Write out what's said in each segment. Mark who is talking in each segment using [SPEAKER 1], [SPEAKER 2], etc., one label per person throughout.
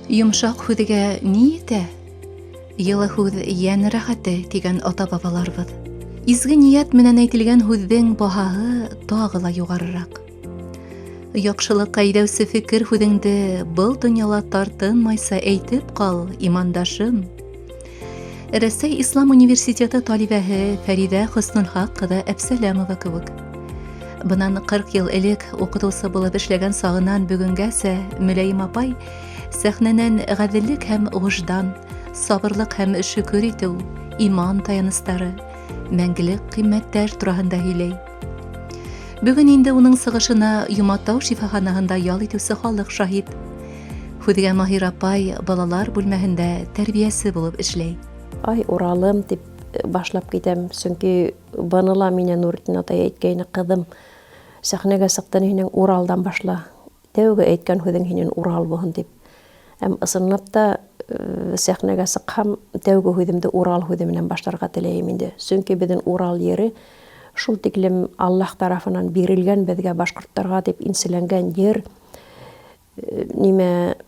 [SPEAKER 1] Йомшак һүҙгә ни етә? Йылы һүҙ йән рәхәте тигән ата-бабаларыбыҙ. Изге ниәт менән әйтелгән һүҙҙең баһаһы тағы ла юғарыраҡ. Яҡшылыҡҡа әйҙәүсе фекер һүҙеңде был донъяла тартынмайса әйтеп ҡал, имандашым. Рәсәй Ислам университеты талибәһе Фәридә Хөснөлхаҡ ҡыҙы Әпсәләмова кеүек. Бынан 40 йыл элек уҡытыусы булып эшләгән сағынан бөгөнгәсә Мөләйем апай сәхнәнән ғәҙеллек һәм вождан, сабырлык һәм шөкөр итеү, иман таяныстары, мәңгелек ҡиммәттәр тураһында һөйләй. Бөгөн инде уның сығышына Йоматау шифаханаһында ял итеүсе халыҡ шаһит. Һүҙгә маһир апай балалар бүлмәһендә тәрбиәсе булып эшләй.
[SPEAKER 2] Ай, Уралым тип башлап китәм, сөнки быны ла мине Нуретдин атай әйткәйне, ҡыҙым, сәхнәгә сыҡтан һинең Уралдан башла. Тәүге әйткән һүҙең һинең Урал булһын дип. Һәм ысынлап та сәхнәгә сыҡһам, тәүге һүҙемде Урал һүҙе менән башларға теләйем инде. Сөнки беҙҙең Урал ере шул тиклем Аллаһ тарафынан бирелгән беҙгә башҡорттарға дип инселәнгән ер. Нимә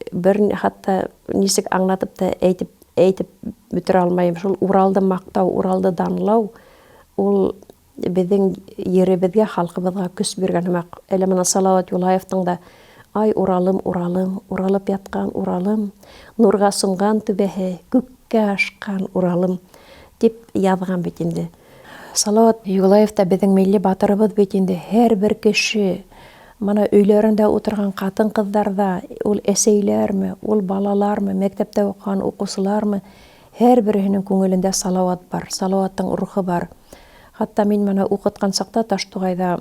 [SPEAKER 2] бер хатта нисек аңлатып та әйтеп бөтөрә алмайым. Шул Уралды маҡтау, Уралды данлау, ул беҙҙең еребеҙгә, халҡыбыҙға көс биргән һымаҡ. Әле мына Салауат Юлаевтың да «Ай, Уралым, Уралым, уралып ятҡан Уралым, нурға сумған түбәһе, күккә ашҡан Уралым» тип яҙған бит инде. Салауат Юлаев та беҙҙең милли батырыбыҙ бит инде. Һәр бер кеше, мана өйләрендә ултырған ҡатын-ҡыҙҙарҙа, ул әсәйләрме, ул балалармы, мәктәптә уҡыған уҡыусылармы, һәр береһенең күңелендә Салауат бар, Салауаттың рухы бар. Хатта мин мана уҡытҡан саҡта Таштуғайҙа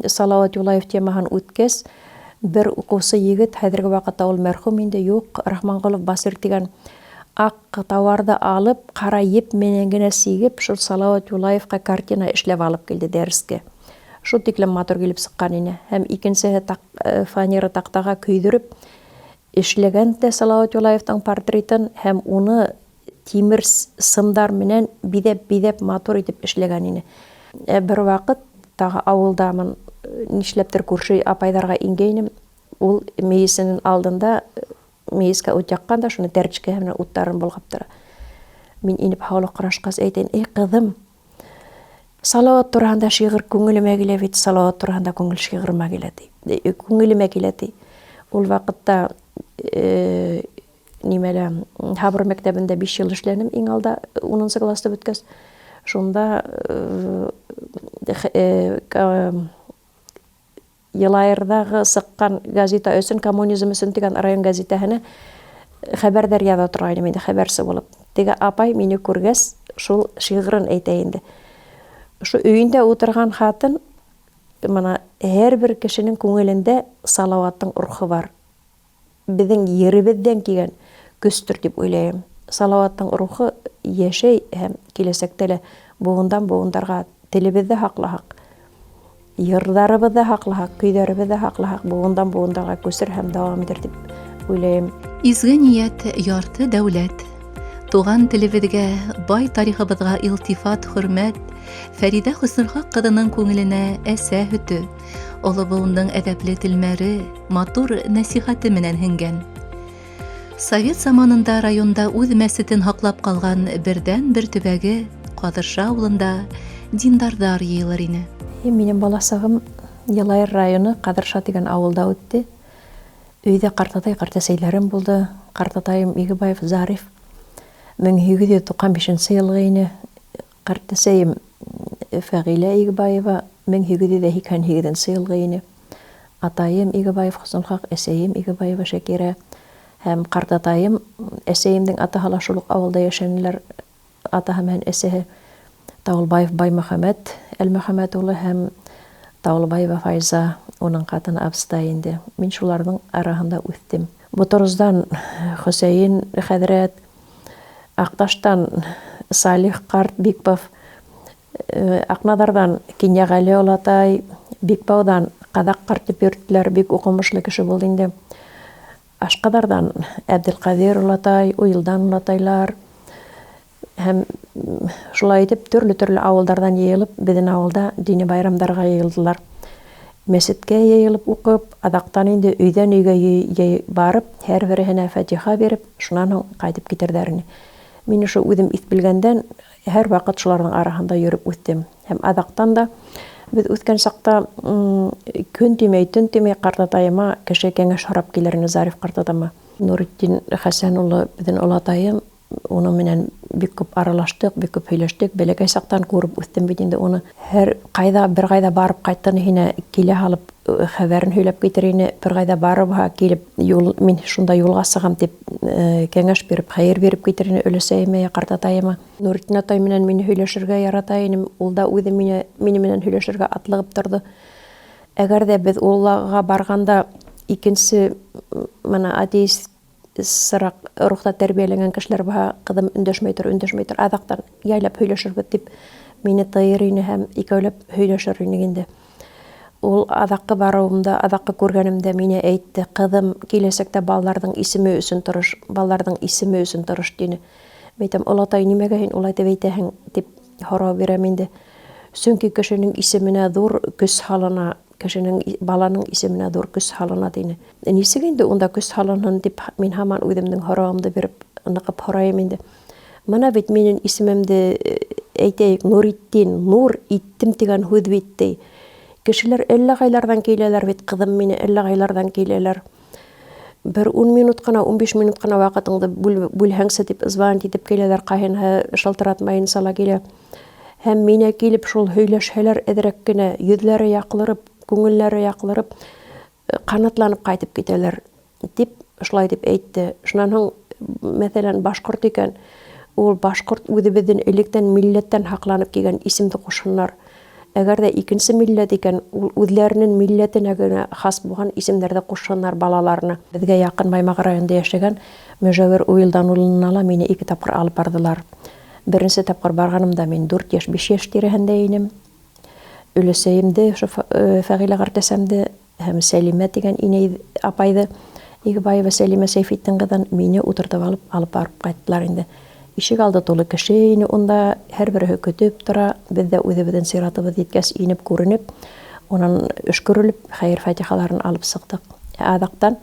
[SPEAKER 2] Салауат Юлаев темаһын үткәс, бер уҡыусы егет, хәҙерге ваҡытта ул мәрхүм инде, юҡ, Рахманғолов Басир тигән аҡ тауарҙы алып, ҡара еп менән генә сигеп, шул Салауат Юлаевҡа картина эшләп алып килде дәрескә. Шул тиклем матур килеп сыҡҡан ине. Һәм икенсеһе фанера таҡтаға көйҙөрөп эшләгән дә Салауат Юлаевтың портретын һәм уны тимер сымдар менән биҙәп матур итеп эшләгән ине. Бер ваҡыт тағы ауылдамын, нишләптер күрше апайҙарға ингәйнем, ул мейесенең алдында, мейескә ут яҡҡан да, шуны тәртешкәһе менән уттарын болғап тора. Мин инеп һаулыҡ ҡарашҡас әйтәйем: «Эй ҡыҙым, Салауат тураһында шиғыр күңелемә килә бит, Салауат тураһында шиғырыма килә ти, күңелемә килә ти». Ул ваҡытта нимәлә, Һабыр мәктәбендә 5 йыл эшләнем, иң алда 10-нсы класты бөткәс. Шунда Йылайырҙағы сыҡҡан газета өсөн, коммунизм өсөн тигән район газетаһына хәбәрҙәр яҙа торғайным инде, хәбәрсе булып. Теге апай мине күргәс, шул шиғырын әйтә инде. Шу өйөндә ултырған хатын, мына һәр бер кешенең күңелендә Салауаттың рухы бар. Беҙҙең еребеҙҙән килгән көстөр дип уйлайым. Салауаттың рухы йәшәй һәм киләсәктә лә быуындан быуындарға телебеҙҙе һаҡлаһаҡ, йырҙарыбыҙҙы һаҡлаһаҡ, көйҙәребеҙҙе һаҡлаһаҡ, быуындан быуындарға күсер һәм дауам итер дип уйлайым.
[SPEAKER 1] Изге ниәт ярты дәүләт. Туған телебеҙгә, бай тарихыбыҙға илтифат, хөрмәт, Фәридә Хөснөлхаҡ ҡыҙының күңеленә әсә һөтө, оло быуындың әҙәпле телмәре, матур нәсихәте менән һеңгән. Совет заманында районда үҙ мәсетен һаҡлап ҡалған берҙән-бер төбәге Ҡаҙырша ауылында диндарҙар йыйылыр ине.
[SPEAKER 2] Минең баласағым Йылайыр районы Ҡаҙырша тигән ауылда үтте. Өйҙә ҡартатай ҡартәсәйләрем булды. Ҡартатайым Игебаев Зариф 1895 йылғы ине. Ҡартәсәйем Фәғилә Игебаева 1888 йылғы ине. Атайым Игебаев Хөснөлхаҡ, әсәйем Игебаева Шәкирә һәм ҡартатайым, әсәйемдең атаһы ла шул уҡ ауылда йәшәнеләр. Атаһы менән әсәһе Таулбаев Баймөхәмәт Әлмөхәмәт улы һәм Таулбаева Файза, уның ҡатыны абыстай инде. Мин шуларҙың араһында үҫтем. Ботороздан Хөсәйен хәҙрәт, Аҡташтан Салих ҡарт Бикбов, Аҡнаҙарҙан Кинйәғәле олатай, Бикбауҙан Ҡаҙаҡ ҡарт тип йөрөттөләр, бик уҡымышлы кеше булды инде. Ашҡаҙарҙан Әбделҡадир олатай, Уйылдан олатайлар, һәм шулай итеп төрлө-төрлө ауылдардан йыйылып, беҙҙең ауылда дини байрамдарға йыйылдылар. Мәсеткә йыйылып уҡып, аҙаҡтан инде өйҙән өйгә барып, һәр береһенә фатиха биреп, шунан һуң ҡайтып китерҙәр ине. Мин ошо үҙем иҫ белгәндән һәр ваҡыт шуларҙың араһында йөрөп үҫтем. Һәм аҙаҡтан да беҙ үҫкән саҡта көн тимәй, төн тимәй ҡартатайыма кеше кәңәш һорап килер ине, Зариф ҡартатама. Нуретдин Хәсән улы беҙҙең олатайым, уның менән бик күп аралаштыҡ, бик күп һөйләштек. Бәләкәй саҡтан күреп үҫтем бит инде уны. Һәр ҡайҙа, бер ҡайҙа барып ҡайттың һине килә һалып хәбәрен һөйләп китер ине. Бер ҡайҙа барыбыһа килеп, мин шунда юлға сығам тип кәңәш биреп, хәйер биреп китер ине өләсәйемә, ҡартатайыма. Нуретдин атай менән мин һөйләшергә ярата инем. Ул да үҙе мине менән һөйләшергә атлығып торҙо. Әгәр ҙә беҙ уллаға барғанда икенсе атеист сыраҡ рухта тәрбиәләнгән кешеләр баһа, ҡыҙым өндәшмәй тор, аҙаҡтан яйлап һөйләшербеҙ тип мине тыйыр ине һәм икәүләп һөйләшер инек инде. Ул аҙаҡҡы барыуымда, аҙаҡҡы күргәнемдә мине әйтте: ҡыҙым, киләсәктә балаларҙың исеме өсөн тырыш, балаларҙың исеме өсөн тырыш, тине. Мәйтәм, олатай, нимәгә һин улай тип әйтәһең, тип һорау бирәм инде. Сөнки кешенең исеменә ҙур көс һалына, кешенең баланың исеменә ҙур көс һалына, тине. Нисек инде унда көс һалынһын дип мин һаман үҙемдең һорауымды биреп, ныҡып һорайым инде. Мына бит минең исемемде әйтәйек, Нуретдин, нур иттем тигән һүҙ бит, ти. Кешеләр әллә ҡайларҙан киләләр бит, ҡыҙым, мине әллә ҡайларҙан киләләр. Бер 10 минут ҡына, 15 минут ҡына ваҡытыңды бүлһәңсе тип звонить итеп киләләр, ҡайһыһы шылтыратмайын сала килә. Һәм минә килеп шул һөйләшһәләр әҙерәк кенә, йөҙләре яҡлырып, күңелләре яҡлырып, ҡанатланып ҡайтып китәләр, тип шулай дип әйтте. Шунан һуң, мәҫәлән, башҡорт икән, ул башҡорт үҙебеҙҙең электән милләттән һаҡланып килгән исемде ҡушһыннар. Әгәр ҙә икенсе милләт икән, ул үҙләренең милләтенә генә хас булған исемдәрҙе ҡушһыннар балаларына. Беҙгә яҡын Баймаҡ районында йәшәгән Мөжәүер Уйылдан улына ла мине 2 тапҡыр алып барҙылар. Беренсе тапҡыр барғанымда мин 4 йәш, 5 йәш тирәһендә инем. Өләсәйемде, Фәғилә ҡартәсәмде һәм Сәлимә тигән инәй апайҙы, Игебаева Сәлимә Сәйфиттең ҡыҙын мине ултыртып алып барып ҡайттылар инде. Ишек алды тулы кеше ине унда, һәр береһе көтөп тора. Беҙ дә үҙебеҙҙең сиратыбыҙ еткәс инеп күренеп, унан өшкөрөлөп, хәйер фатихаларын алып сыҡтык. Аҙаҡтан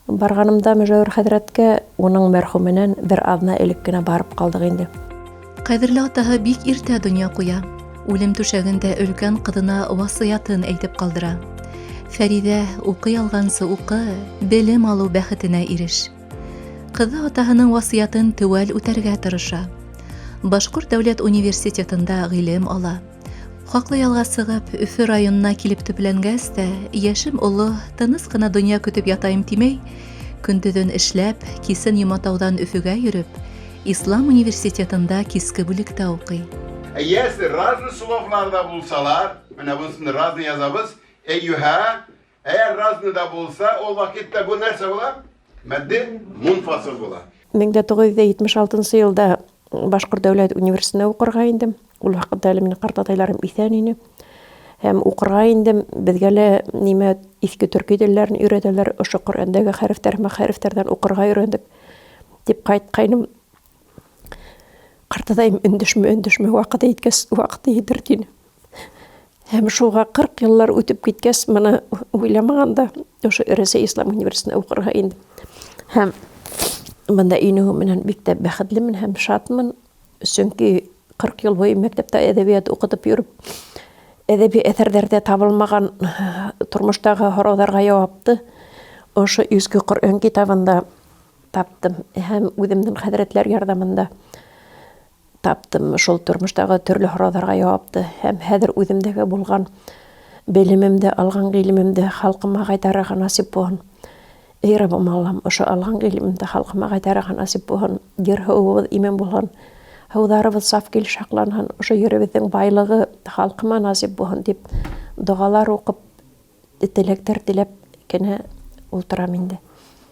[SPEAKER 2] барғанымда Мөжәүер хәҙрәткә уның мәрхүменән бер аҙна элек кенә барып ҡалдыҡ инде.
[SPEAKER 1] Ҡәҙерле атаһы бик иртә донъя ҡуя. Үлем түшәгендә өлкән ҡыҙына васыятын әйтеп ҡалдыра. Фәриҙә, уҡый алғансы уҡы, белем алыу бәхетенә иреш. Ҡыҙы атаһының васыятын теүәл үтәргә тырыша. Башҡорт дәүләт университетында ғилем ала. Хаҡлы ялға сығып, Өфө районына килеп төпләнгәс тә, йәшем оло, тыныс ҡына донъя көтөп ятайым тимәй, көндөҙөн эшләп, кисен Йоматауҙан Өфөгә йөрөп, Ислам университетында киске бүлектә уҡый.
[SPEAKER 3] Если разные словларда булсалар, менә бунсында разные язабыз, әйюһә, әгәр разные да булса, ул вакытта бу нәрсә була? Мәдде мунфасил була.
[SPEAKER 2] 1976 йылда Башҡорт дәүләт университетына уҡырға индем. Ул ваҡытта әле минең ҡартатайларым иҫән ине. Һәм уҡырға индем. Беҙгә лә нимә иҫке төрки телләрен өйрәтәләр, ошо Ҡөрьәндәге хәрефтәрҙән уҡырға өйрәндек. Тип ҡайтҡайным. Ҡартатайым өндәшмә, ваҡыты еткәс, ваҡыты етер, тине. Һәм шуға 40 йыллар үтеп киткәс, мына уйламағанда ошо Рәсәй Ислам университетына уҡырға индем. Һәм бында инеү менән бик тә бәхетлемен һәм шатмын. Сөнки 40 йыл буйы мәктәптә әҙәбиәт уҡытып йөрөп, әҙәби әҫәрҙәрҙә табылмаған тормоштағы һорауҙарға яуапты ошо изге Ҡөрьән китабында таптым. Һәм үҙемдең хәҙрәтләр ярҙамында таптым шул тормоштағы төрлө һорауҙарға яуапты. Һәм хәҙер үҙемдәге булған белемемде, алған ғилемемде халҡыма ҡайтарырға насип булһын. Эй Раббым Аллам, ошо алған ғилемемде халҡыма ҡайтарырға насип булһын. Ер һыуыбыҙ имен булһын, һыуҙарыбыҙ саф килеш һаҡланһын, ошо еребеҙҙең байлығы халҡыма насип булһын дип доғалар уҡып, теләктәр теләп кенә ултырам инде.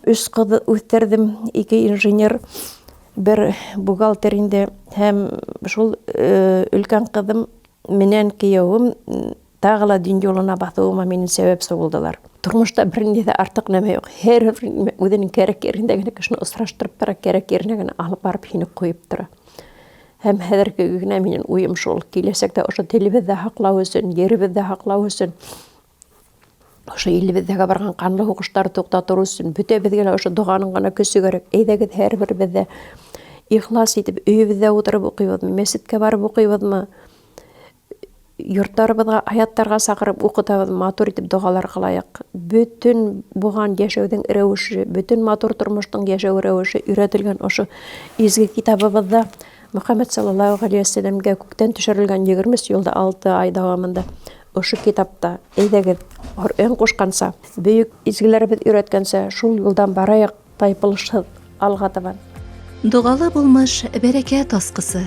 [SPEAKER 2] 3 ҡыҙ үҫтерҙем, 2 инженер, бер бухгалтер инде, һәм шул өлкән ҡыҙым менән кейәүем тағы ла дин юлына баҫыуыма минең сәбәпсе булдылар. Тормошта бер ниндәй ҙә артыҡ нәмә юҡ. Һәр үҙенең кәрәк ерендә генә кешене осраштырып тора, кәрәк еренә генә алып барып һине ҡуйып тора. Һәм хәҙерге генә минең уйым шул, киләсәктә ошо телебеҙҙе һаҡлау өсөн, еребеҙҙе һаҡлау өсөн ошо илибездеге барган канлы хугуштарды токтотор үчүн бүтөбүзгө эле ошо дуганын гана көсү керек. Эйдегиз һәр бирибизде ихлас итеп үйүбүздө отуруп окуйбузбу, меситке барып окуйбузбу, йорттарыбызга, аяттарга сакырып окутабыз, матур итеп дугалар кылайык. Бүтүн буган жашоодун рәвеше, бүтүн матур тормуштун жашоо рәвеше үйрөтүлгөн ошо изги китабыбызда Мухаммед саллаллаху алейхи ва салламга көктөн түшүрүлгөн 26 ай давамында ошо китапта эйдегиз Коран кушканса, бүйүк изгилерибиз үйрөткөнсө, шул юлдан барайык, тайпылышсыз алга табан.
[SPEAKER 1] Дугалы булмыш бәрәкә таскысы.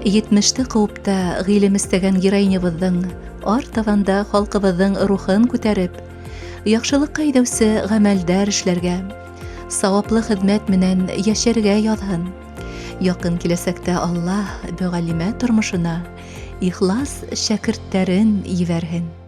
[SPEAKER 1] 70-те куыпта гыйлем истәгән героинябызның артаванда халкыбызның рухын күтәреп, яхшылыкка әйдәүсе гамәлдәр эшләргә, саваплы хезмәт менән яшәргә язган. Якын киләсәктә Аллаһ бу галимә тормышына ихлас шәкертләрен җибәрһен.